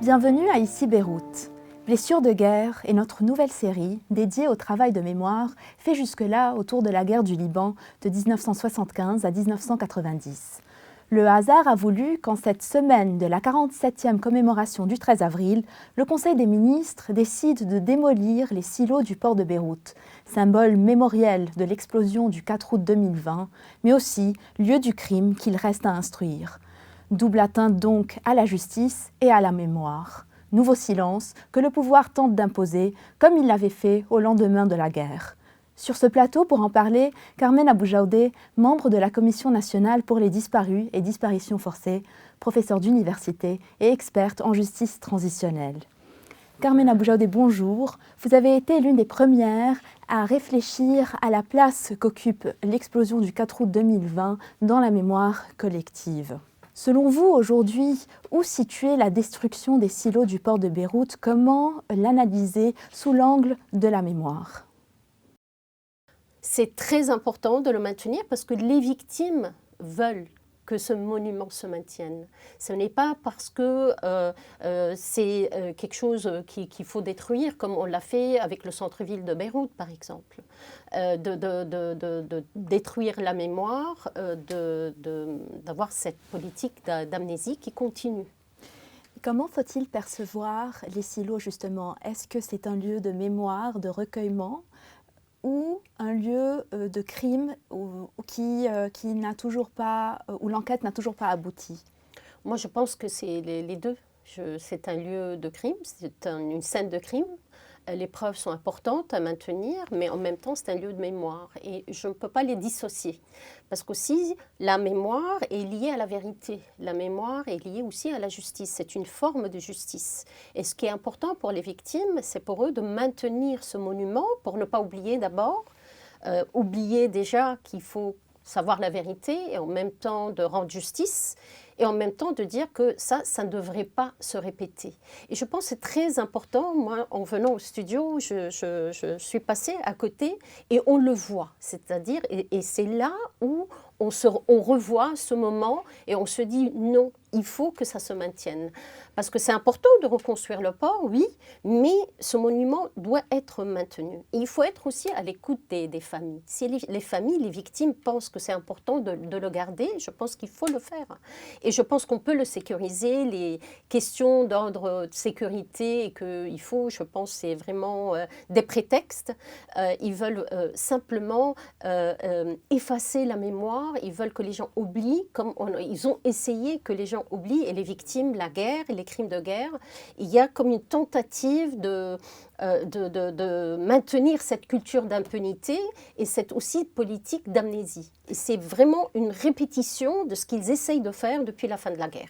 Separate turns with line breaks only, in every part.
Bienvenue à Ici Beyrouth. Blessures de guerre est notre nouvelle série dédiée au travail de mémoire fait jusque-là autour de la guerre du Liban de 1975 à 1990. Le hasard a voulu qu'en cette semaine de la 47e commémoration du 13 avril, le Conseil des ministres décide de démolir les silos du port de Beyrouth, symbole mémoriel de l'explosion du 4 août 2020, mais aussi lieu du crime qu'il reste à instruire. Double atteinte donc à la justice et à la mémoire. Nouveau silence que le pouvoir tente d'imposer, comme il l'avait fait au lendemain de la guerre. Sur ce plateau, pour en parler, Carmen Aboujaoudé, membre de la Commission nationale pour les disparus et disparitions forcées, professeure d'université et experte en justice transitionnelle. Carmen Aboujaoudé, bonjour. Vous avez été l'une des premières à réfléchir à la place qu'occupe l'explosion du 4 août 2020 dans la mémoire collective. Selon vous, aujourd'hui, où situer la destruction des silos du port de Beyrouth? Comment l'analyser sous l'angle de la mémoire?
C'est très important de le maintenir parce que les victimes veulent que ce monument se maintienne. Ce n'est pas parce que c'est quelque chose qu'il faut détruire, comme on l'a fait avec le centre-ville de Beyrouth, par exemple. De détruire la mémoire, d'avoir cette politique d'amnésie qui continue.
Comment faut-il percevoir les silos, justement? Est-ce que c'est un lieu de mémoire, de recueillement, ou un lieu de crime qui n'a toujours pas, où l'enquête n'a toujours pas abouti?
Moi, je pense que c'est les deux. C'est un lieu de crime, c'est une scène de crime. Les preuves sont importantes à maintenir, mais en même temps, c'est un lieu de mémoire. Et je ne peux pas les dissocier. Parce qu'aussi, la mémoire est liée à la vérité. La mémoire est liée aussi à la justice. C'est une forme de justice. Et ce qui est important pour les victimes, c'est pour eux de maintenir ce monument, pour ne pas oublier d'abord, oublier déjà qu'il faut savoir la vérité et en même temps de rendre justice et en même temps de dire que ça ne devrait pas se répéter. Et je pense que c'est très important. Moi, en venant au studio, je suis passée à côté et on le voit. C'est-à-dire, et c'est là où on revoit ce moment et on se dit non, il faut que ça se maintienne. Parce que c'est important de reconstruire le port, oui, mais ce monument doit être maintenu. Et il faut être aussi à l'écoute des familles. Si les familles, les victimes pensent que c'est important de le garder, je pense qu'il faut le faire. Et je pense qu'on peut le sécuriser, les questions d'ordre de sécurité, et qu'il faut, je pense, c'est vraiment des prétextes. Ils veulent simplement effacer la mémoire. Ils veulent que les gens oublient, comme ils ont essayé que les gens oublient, et les victimes, la guerre et les crimes de guerre. Il y a comme une tentative de maintenir cette culture d'impunité et cette aussi politique d'amnésie. Et c'est vraiment une répétition de ce qu'ils essayent de faire depuis la fin de la guerre.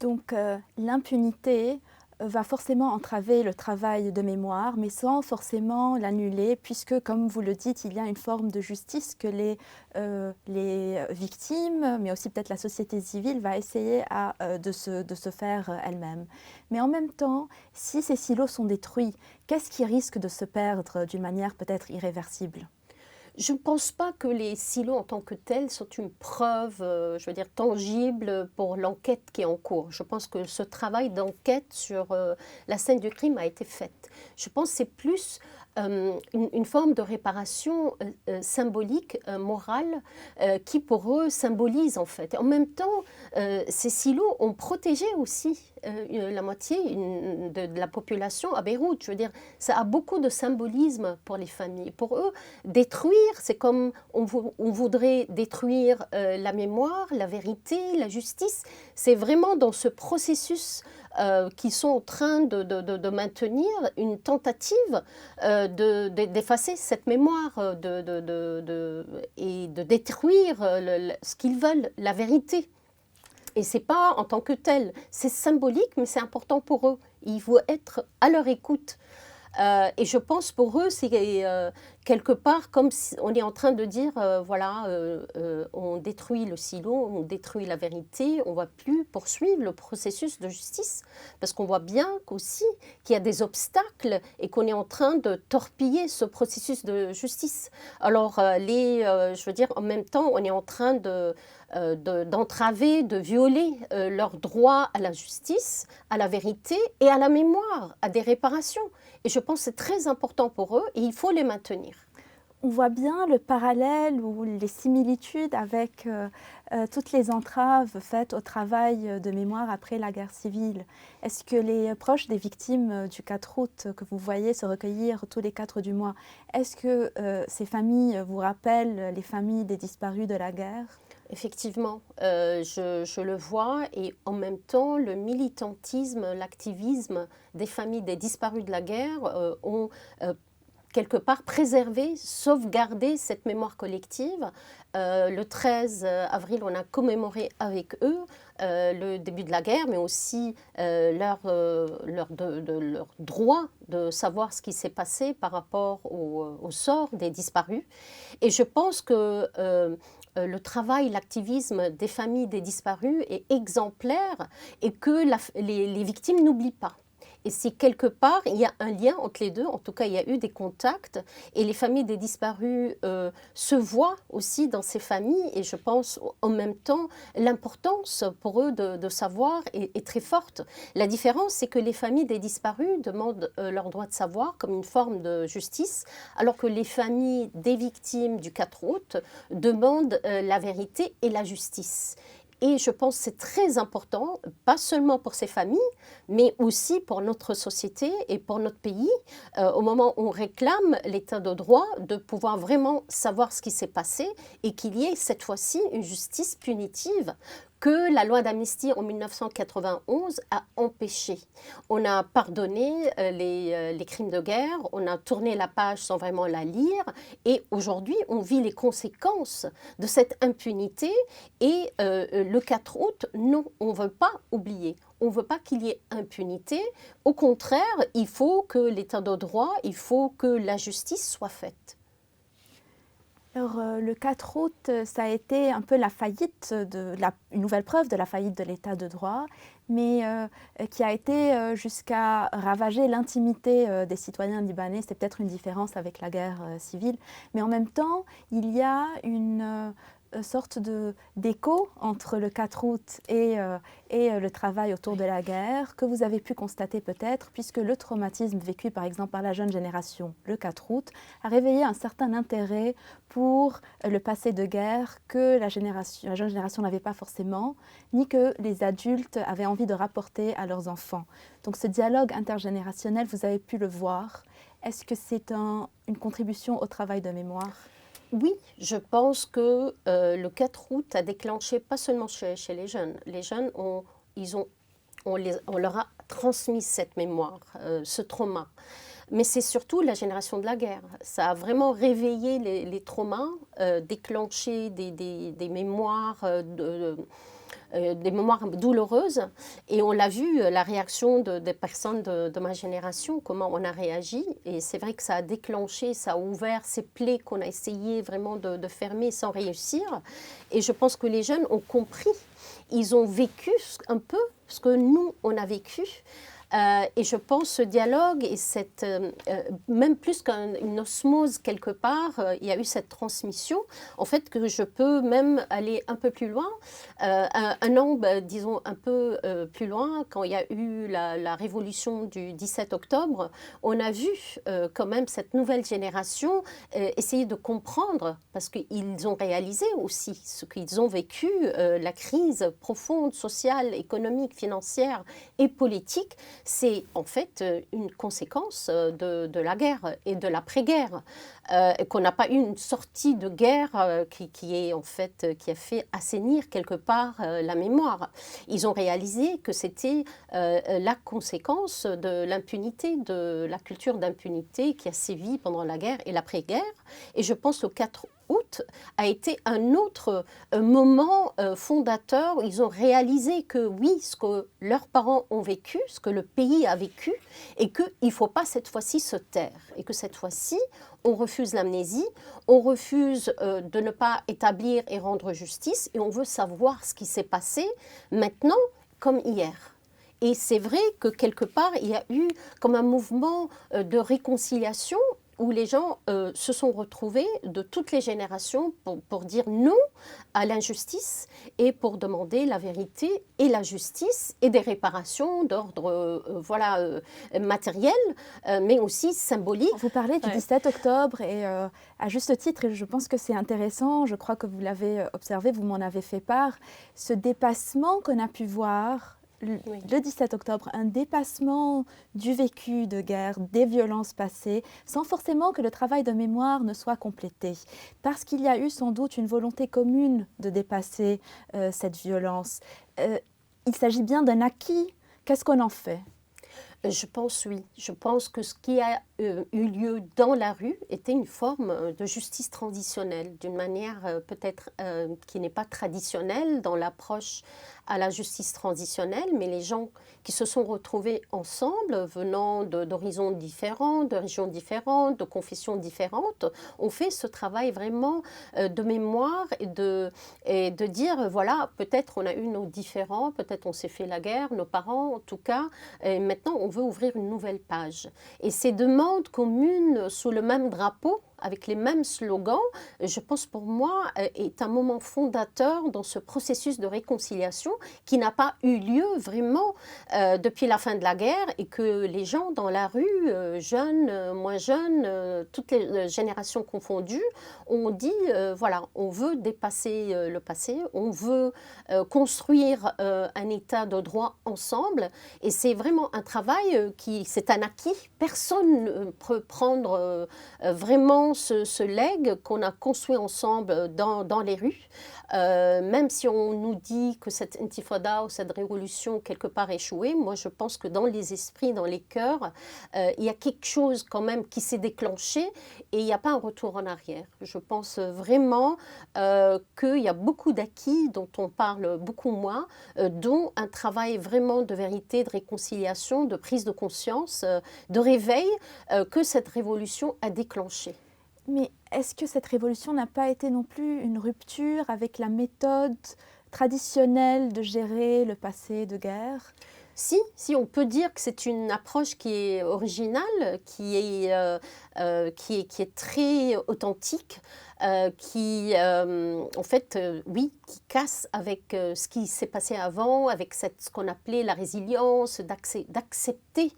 Donc l'impunité va forcément entraver le travail de mémoire, mais sans forcément l'annuler, puisque, comme vous le dites, il y a une forme de justice que les victimes, mais aussi peut-être la société civile, va essayer de se faire elle-même. Mais en même temps, si ces silos sont détruits, qu'est-ce qui risque de se perdre d'une manière peut-être irréversible ?
Je ne pense pas que les silos en tant que tels sont une preuve, je veux dire, tangible pour l'enquête qui est en cours. Je pense que ce travail d'enquête sur la scène du crime a été fait. Je pense que c'est plus une forme de réparation symbolique, morale, qui pour eux symbolise en fait. En même temps, ces silos ont protégé aussi la moitié de la population à Beyrouth. Je veux dire, ça a beaucoup de symbolisme pour les familles. Pour eux, détruire, c'est comme on voudrait détruire la mémoire, la vérité, la justice. C'est vraiment dans ce processus qui sont en train de maintenir une tentative d'effacer cette mémoire et de détruire ce qu'ils veulent, la vérité. Et ce n'est pas en tant que tel, c'est symbolique, mais c'est important pour eux. Il faut être à leur écoute. Et je pense pour eux, c'est quelque part, comme si on est en train de dire, voilà, on détruit le silo, on détruit la vérité, on ne va plus poursuivre le processus de justice, parce qu'on voit bien qu'aussi qu'il y a des obstacles et qu'on est en train de torpiller ce processus de justice. Alors, je veux dire, en même temps, on est en train d'entraver, de violer leur droit à la justice, à la vérité et à la mémoire, à des réparations. Et je pense que c'est très important pour eux et il faut les maintenir.
On voit bien le parallèle ou les similitudes avec toutes les entraves faites au travail de mémoire après la guerre civile. Est-ce que les proches des victimes du 4 août que vous voyez se recueillir tous les 4 du mois, est-ce que ces familles vous rappellent les familles des disparus de la guerre ?
Effectivement, je le vois et en même temps, le militantisme, l'activisme des familles des disparus de la guerre ont quelque part préservé, sauvegardé cette mémoire collective. Le 13 avril, on a commémoré avec eux le début de la guerre, mais aussi leur droit de savoir ce qui s'est passé par rapport au sort des disparus. Et je pense que le travail, l'activisme des familles des disparus est exemplaire et que les victimes n'oublient pas. Et si quelque part, il y a un lien entre les deux, en tout cas, il y a eu des contacts, et les familles des disparus se voient aussi dans ces familles, et je pense en même temps, l'importance pour eux de savoir est très forte. La différence, c'est que les familles des disparus demandent leur droit de savoir comme une forme de justice, alors que les familles des victimes du 4 août demandent la vérité et la justice. Et je pense que c'est très important, pas seulement pour ces familles, mais aussi pour notre société et pour notre pays, au moment où on réclame l'état de droit, de pouvoir vraiment savoir ce qui s'est passé et qu'il y ait cette fois-ci une justice punitive que la loi d'amnistie en 1991 a empêché. On a pardonné les crimes de guerre, on a tourné la page sans vraiment la lire, et aujourd'hui, on vit les conséquences de cette impunité. Et le 4 août, non, on ne veut pas oublier. On ne veut pas qu'il y ait impunité. Au contraire, il faut que l'état de droit, il faut que la justice soit faite.
Alors, le 4 août, ça a été un peu la faillite, une nouvelle preuve de la faillite de l'état de droit, mais qui a été jusqu'à ravager l'intimité des citoyens libanais. C'est peut-être une différence avec la guerre civile, mais en même temps, il y a une sorte d'écho entre le 4 août et le travail autour de la guerre que vous avez pu constater peut-être, puisque le traumatisme vécu par exemple par la jeune génération le 4 août a réveillé un certain intérêt pour le passé de guerre que la jeune génération n'avait pas forcément, ni que les adultes avaient envie de rapporter à leurs enfants. Donc ce dialogue intergénérationnel, vous avez pu le voir. Est-ce que c'est une contribution au travail de mémoire ?
Oui, je pense que le 4 août a déclenché, pas seulement chez les jeunes. Les jeunes, on leur a transmis cette mémoire, ce trauma. Mais c'est surtout la génération de la guerre. Ça a vraiment réveillé les traumas, déclenché des mémoires des mémoires douloureuses. Et on l'a vu, la réaction des personnes de ma génération, comment on a réagi. Et c'est vrai que ça a déclenché, ça a ouvert ces plaies qu'on a essayé vraiment de fermer sans réussir. Et je pense que les jeunes ont compris. Ils ont vécu un peu ce que nous, on a vécu. Et je pense ce dialogue et même plus qu'une osmose quelque part, il y a eu cette transmission, en fait que je peux même aller un peu plus loin, un an, disons un peu plus loin, quand il y a eu la révolution du 17 octobre, on a vu quand même cette nouvelle génération essayer de comprendre, parce qu'ils ont réalisé aussi ce qu'ils ont vécu, la crise profonde, sociale, économique, financière et politique. C'est en fait une conséquence de la guerre et de l'après-guerre, qu'on n'a pas eu une sortie de guerre qui a fait assainir quelque part la mémoire. Ils ont réalisé que c'était la conséquence de l'impunité, de la culture d'impunité qui a sévi pendant la guerre et l'après-guerre. Et je pense au 4 août a été un autre moment fondateur où ils ont réalisé que oui, ce que leurs parents ont vécu, ce que le pays a vécu, et qu'il ne faut pas cette fois-ci se taire, et que cette fois-ci, on refuse l'amnésie, on refuse de ne pas établir et rendre justice, et on veut savoir ce qui s'est passé maintenant comme hier. Et c'est vrai que quelque part, il y a eu comme un mouvement de réconciliation où les gens se sont retrouvés de toutes les générations pour dire non à l'injustice et pour demander la vérité et la justice et des réparations d'ordre matériel, mais aussi symbolique.
Vous parlez du 17 octobre et à juste titre, et je pense que c'est intéressant, je crois que vous l'avez observé, vous m'en avez fait part, ce dépassement qu'on a pu voir le 17 octobre, un dépassement du vécu de guerre, des violences passées, sans forcément que le travail de mémoire ne soit complété. Parce qu'il y a eu sans doute une volonté commune de dépasser cette violence. Il s'agit bien d'un acquis. Qu'est-ce qu'on en fait ?
Je pense oui. Je pense que ce qui a eu lieu dans la rue était une forme de justice transitionnelle, d'une manière peut-être qui n'est pas traditionnelle dans l'approche à la justice transitionnelle, mais les gens qui se sont retrouvés ensemble, venant d'horizons différents, de régions différentes, de confessions différentes, ont fait ce travail vraiment de mémoire et de dire, voilà, peut-être on a eu nos différends, peut-être on s'est fait la guerre, nos parents en tout cas, et maintenant on veut ouvrir une nouvelle page. Et ces demandes communes sous le même drapeau, avec les mêmes slogans, je pense pour moi, est un moment fondateur dans ce processus de réconciliation qui n'a pas eu lieu vraiment depuis la fin de la guerre et que les gens dans la rue, jeunes, moins jeunes, toutes les générations confondues, ont dit, voilà, on veut dépasser le passé, on veut construire un état de droit ensemble et c'est vraiment un travail c'est un acquis. Personne ne peut prendre vraiment ce legs qu'on a construit ensemble dans les rues, même si on nous dit que cette intifada ou cette révolution quelque part échouée, moi je pense que dans les esprits, dans les cœurs, il y a quelque chose quand même qui s'est déclenché et il n'y a pas un retour en arrière. Je pense vraiment qu'il y a beaucoup d'acquis dont on parle beaucoup moins, dont un travail vraiment de vérité, de réconciliation, de prise de conscience, de réveil que cette révolution a déclenché.
Mais est-ce que cette révolution n'a pas été non plus une rupture avec la méthode traditionnelle de gérer le passé de guerre ?
Si, on peut dire que c'est une approche qui est originale, qui est très authentique, qui, en fait, oui, qui casse avec ce qui s'est passé avant, avec ce qu'on appelait la résilience, d'accepter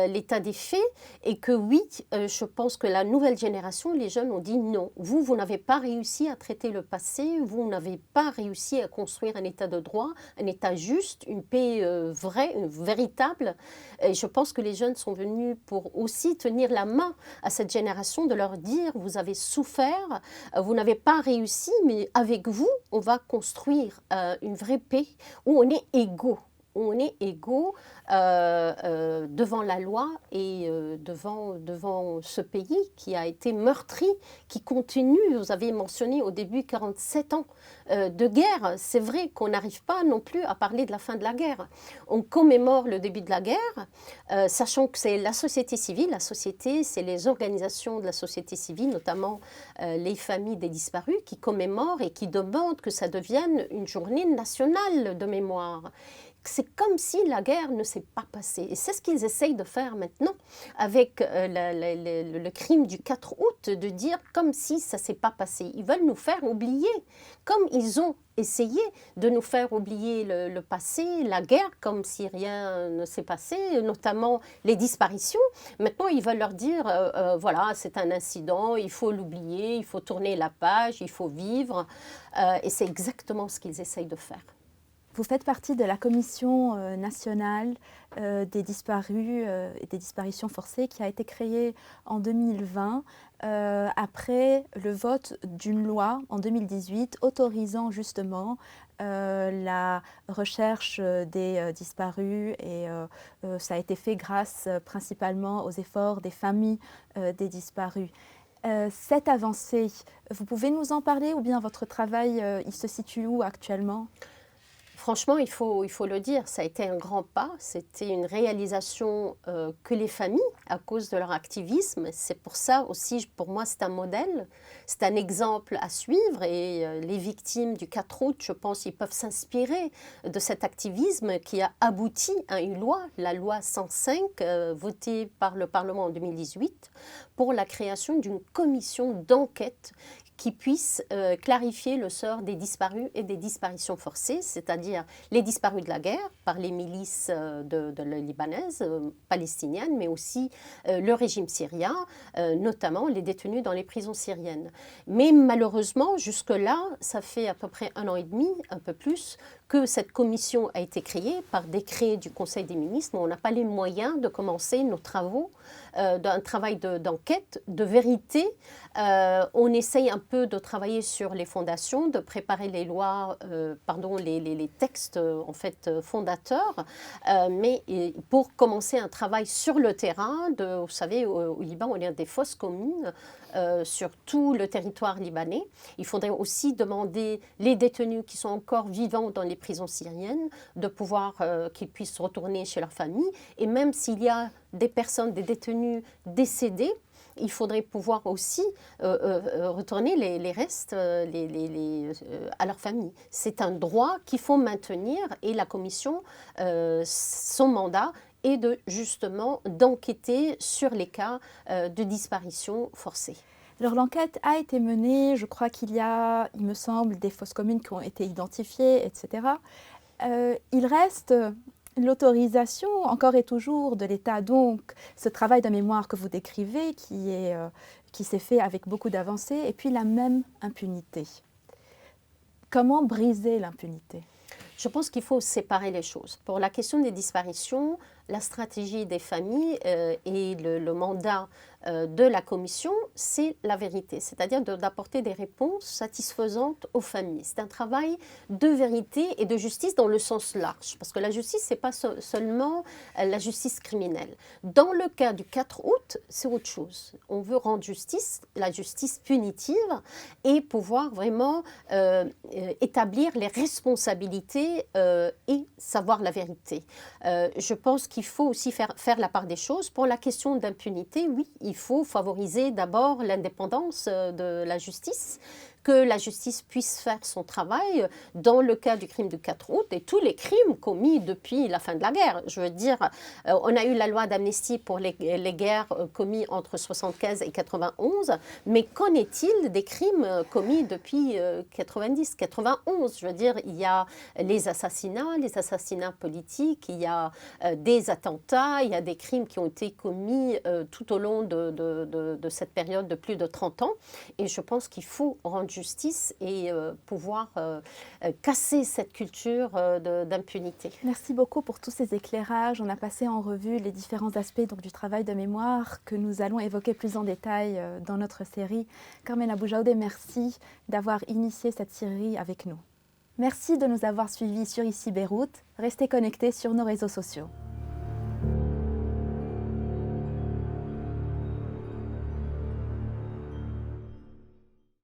l'état des faits, et que oui, je pense que la nouvelle génération, les jeunes ont dit non, vous n'avez pas réussi à traiter le passé, vous n'avez pas réussi à construire un état de droit, un état juste, une paix vraie, véritable. Et je pense que les jeunes sont venus pour aussi tenir la main à cette génération, de leur dire, vous avez souffert, vous n'avez pas réussi, mais avec vous, on va construire une vraie paix où on est égaux. On est égaux devant la loi et devant ce pays qui a été meurtri, qui continue. Vous avez mentionné au début 47 ans de guerre. C'est vrai qu'on n'arrive pas non plus à parler de la fin de la guerre. On commémore le début de la guerre, sachant que c'est la société civile. La société, c'est les organisations de la société civile, notamment les familles des disparus, qui commémorent et qui demandent que ça devienne une journée nationale de mémoire. C'est comme si la guerre ne s'est pas passée. Et c'est ce qu'ils essayent de faire maintenant avec le crime du 4 août, de dire comme si ça ne s'est pas passé. Ils veulent nous faire oublier, comme ils ont essayé de nous faire oublier le passé, la guerre, comme si rien ne s'est passé, notamment les disparitions. Maintenant, ils veulent leur dire, voilà, c'est un incident, il faut l'oublier, il faut tourner la page, il faut vivre. Et c'est exactement ce qu'ils essayent de faire.
Vous faites partie de la commission nationale des disparus et des disparitions forcées qui a été créée en 2020 après le vote d'une loi en 2018 autorisant justement la recherche des disparus et ça a été fait grâce principalement aux efforts des familles des disparus. Cette avancée, vous pouvez nous en parler ou bien votre travail, il se situe où actuellement?
Franchement, il faut le dire, ça a été un grand pas. C'était une réalisation que les familles, à cause de leur activisme. C'est pour ça aussi, pour moi, c'est un modèle, c'est un exemple à suivre. Et les victimes du 4 août, je pense, ils peuvent s'inspirer de cet activisme qui a abouti à une loi, la loi 105, votée par le Parlement en 2018, pour la création d'une commission d'enquête qui puisse clarifier le sort des disparus et des disparitions forcées, c'est-à-dire les disparus de la guerre par les milices libanaises, palestiniennes, mais aussi le régime syrien, notamment les détenus dans les prisons syriennes. Mais malheureusement, jusque-là, ça fait à peu près 1 an et demi, un peu plus, que cette commission a été créée par décret du Conseil des ministres, mais on n'a pas les moyens de commencer nos travaux, d'un travail d'enquête, de vérité. On essaye un peu de travailler sur les fondations, de préparer les lois, les textes en fait fondateurs, mais pour commencer un travail sur le terrain, vous savez, au Liban, on a des fosses communes sur tout le territoire libanais. Il faudrait aussi demander les détenus qui sont encore vivants dans les prisons syriennes de pouvoir qu'ils puissent retourner chez leur famille. Et même s'il y a des personnes, des détenus décédés, il faudrait pouvoir aussi retourner les restes à leur famille. C'est un droit qu'il faut maintenir et la commission, son mandat est justement d'enquêter sur les cas de disparition forcée.
Alors l'enquête a été menée, je crois qu'il y a, il me semble, des fosses communes qui ont été identifiées, etc. Il reste l'autorisation, encore et toujours, de l'État. Donc ce travail de mémoire que vous décrivez, qui s'est fait avec beaucoup d'avancées, et puis la même impunité. Comment briser l'impunité?
Je pense qu'il faut séparer les choses. Pour la question des disparitions, la stratégie des familles et le mandat de la commission, c'est la vérité, c'est-à-dire d'apporter des réponses satisfaisantes aux familles. C'est un travail de vérité et de justice dans le sens large, parce que la justice, ce n'est pas seulement la justice criminelle. Dans le cas du 4 août, c'est autre chose. On veut rendre justice, la justice punitive, et pouvoir vraiment établir les responsabilités et savoir la vérité. Je pense qu'il faut aussi faire la part des choses. Pour la question d'impunité, oui, il faut favoriser d'abord l'indépendance de la justice, que la justice puisse faire son travail dans le cas du crime du 4 août et tous les crimes commis depuis la fin de la guerre. Je veux dire, on a eu la loi d'amnistie pour les guerres commis entre 1975 et 1991, mais qu'en est-il des crimes commis depuis 90, 91? Je veux dire, il y a les assassinats politiques, il y a des attentats, il y a des crimes qui ont été commis tout au long de cette période de plus de 30 ans. Et je pense qu'il faut rendre justice et pouvoir casser cette culture d'impunité.
Merci beaucoup pour tous ces éclairages. On a passé en revue les différents aspects donc, du travail de mémoire que nous allons évoquer plus en détail dans notre série. Carmen Abou-Jaoudé, merci d'avoir initié cette série avec nous. Merci de nous avoir suivis sur Ici Beyrouth. Restez connectés sur nos réseaux sociaux.